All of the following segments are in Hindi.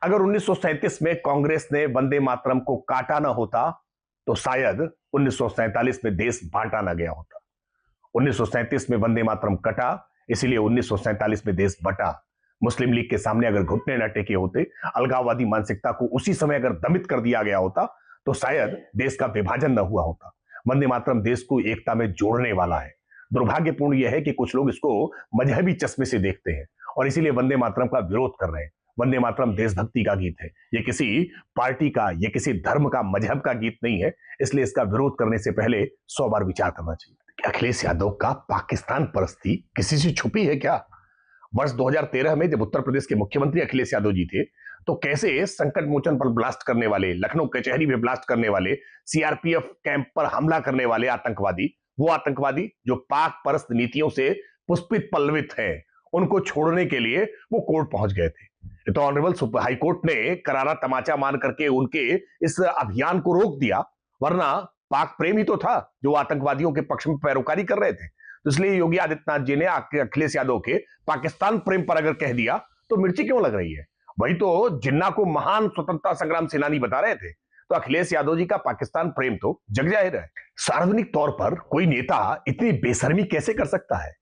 अगर 1937 में कांग्रेस ने वंदे मातरम को काटा ना होता तो शायद 1947 में देश बांटा ना गया होता। 1937 में वंदे मातरम कटा, इसलिए 1947 में देश बटा। मुस्लिम लीग के सामने अगर घुटने न टेके होते, अलगाववादी मानसिकता को उसी समय अगर दमित कर दिया गया होता तो शायद देश का विभाजन न हुआ होता। वंदे मातरम देश को एकता में जोड़ने वाला है। दुर्भाग्यपूर्ण यह है कि कुछ लोग इसको मजहबी चश्मे से देखते हैं और इसीलिए वंदे मातरम का विरोध कर रहे हैं। वंदे मातरम देशभक्ति का गीत है, ये किसी पार्टी का, ये किसी धर्म का, मजहब का गीत नहीं है। इसलिए इसका विरोध करने से पहले 100 बार विचार करना चाहिए। अखिलेश यादव का पाकिस्तान परस्ती किसी से छुपी है क्या? वर्ष 2013 में जब उत्तर प्रदेश के मुख्यमंत्री अखिलेश यादव जी थे तो कैसे संकट मोचन पर ब्लास्ट करने वाले, लखनऊ कचहरी में ब्लास्ट करने वाले, सीआरपीएफ कैंप पर हमला करने वाले आतंकवादी, वो आतंकवादी जो पाक परस्त नीतियों से पुष्पित पल्लवित हैं, उनको छोड़ने के लिए वो कोर्ट पहुंच गए थे। तो ऑनरेबल हाई कोर्ट ने करारा तमाचा मान करके उनके इस अभियान को रोक दिया, वरना पाक प्रेम ही तो था जो आतंकवादियों के पक्ष में पैरोकारी कर रहे थे। तो इसलिए योगी आदित्यनाथ जी ने अखिलेश यादव के पाकिस्तान प्रेम पर अगर कह दिया तो मिर्ची क्यों लग रही है? वही तो जिन्ना को महान स्वतंत्रता संग्राम सेनानी बता रहे थे, तो अखिलेश यादव जी का पाकिस्तान प्रेम तो जग जाहिर है। सार्वजनिक तौर पर कोई नेता इतनी बेशर्मी कैसे कर सकता है?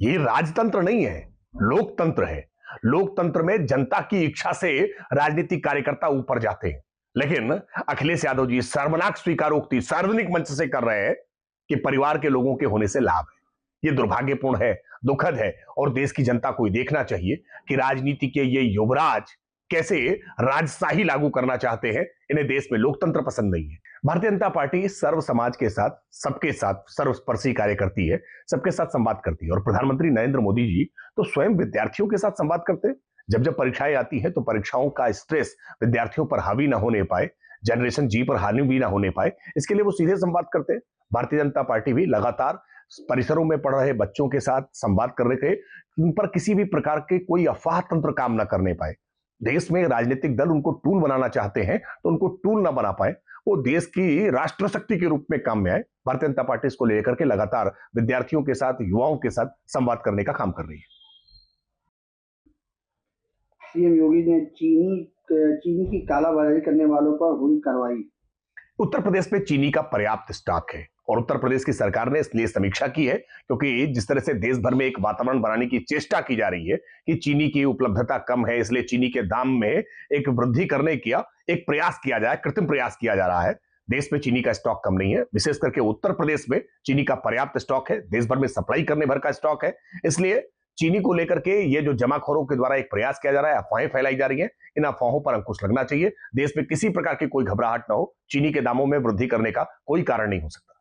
ये राजतंत्र नहीं है, लोकतंत्र है। लोकतंत्र में जनता की इच्छा से राजनीतिक कार्यकर्ता ऊपर जाते हैं, लेकिन अखिलेश यादव जी शर्मनाक स्वीकारोक्ति सार्वजनिक मंच से कर रहे हैं कि परिवार के लोगों के होने से लाभ है। ये दुर्भाग्यपूर्ण है, दुखद है और देश की जनता को देखना चाहिए कि राजनीति के ये युवराज कैसे राजशाही लागू करना चाहते हैं। इन्हें देश में लोकतंत्र पसंद नहीं है। भारतीय जनता पार्टी सर्व समाज के साथ, सबके साथ सर्वस्पर्शी कार्य करती है, सबके साथ संवाद करती है और प्रधानमंत्री नरेंद्र मोदी जी तो स्वयं विद्यार्थियों के साथ संवाद करते हैं। जब जब परीक्षाएं आती हैं तो परीक्षाओं का स्ट्रेस विद्यार्थियों पर हावी ना होने पाए, जनरेशन जी पर हानि भी ना होने पाए, इसके लिए वो सीधे संवाद करते हैं। भारतीय जनता पार्टी भी लगातार परिसरों में पढ़ रहे बच्चों के साथ संवाद कर रहे थे, उन पर किसी भी प्रकार के कोई अफवाह तंत्र काम न करने पाए। देश में राजनीतिक दल उनको टूल बनाना चाहते हैं तो उनको टूल ना बना पाए, वो देश की राष्ट्र शक्ति के रूप में काम में आए। भारतीय जनता पार्टी इसको लेकर के लगातार विद्यार्थियों के साथ, युवाओं के साथ संवाद करने का काम कर रही है। सीएम योगी ने चीनी की कालाबाजारी करने वालों पर हुई कार्रवाई। उत्तर प्रदेश में चीनी का पर्याप्त स्टॉक है और उत्तर प्रदेश की सरकार ने इसलिए समीक्षा की है क्योंकि जिस तरह से देश भर में एक वातावरण बनाने की चेष्टा की जा रही है कि चीनी की उपलब्धता कम है, इसलिए चीनी के दाम में एक वृद्धि करने का एक प्रयास किया जाए, कृत्रिम प्रयास किया जा रहा है। देश में चीनी का स्टॉक कम नहीं है, विशेष करके उत्तर प्रदेश में चीनी का पर्याप्त स्टॉक है, देश भर में सप्लाई करने भर का स्टॉक है। इसलिए चीनी को लेकर के ये जो जमाखोरों के द्वारा एक प्रयास किया जा रहा है, अफवाहें फैलाई जा रही हैं, इन अफवाहों पर अंकुश लगना चाहिए। देश में किसी प्रकार की कोई घबराहट ना हो, चीनी के दामों में वृद्धि करने का कोई कारण नहीं हो सकता।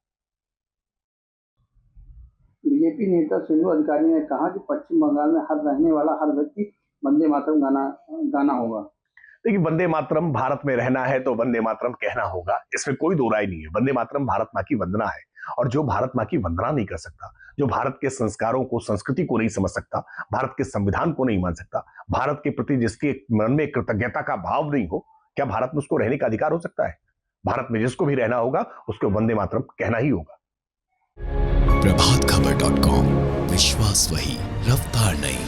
बीजेपी नेता सुनील अधिकारी ने कहा कि पश्चिम बंगाल में हर रहने वाला हर व्यक्ति वंदे मातरम गाना होगा। देखिए, वंदे मातरम भारत में रहना है तो वंदे मातरम कहना होगा, इसमें कोई दो राय नहीं है। वंदे मातरम भारत माँ की वंदना है और जो भारत माँ की वंदना नहीं कर सकता, जो भारत के संस्कारों को, संस्कृति को नहीं समझ सकता, भारत के संविधान को नहीं मान सकता, भारत के प्रति जिसके मन में कृतज्ञता का भाव नहीं हो, क्या भारत में उसको रहने का अधिकार हो सकता है? भारत में जिसको भी रहना होगा उसको वंदे मातरम कहना ही होगा। प्रभातखबर.com, विश्वास वही, रफ्तार नहीं।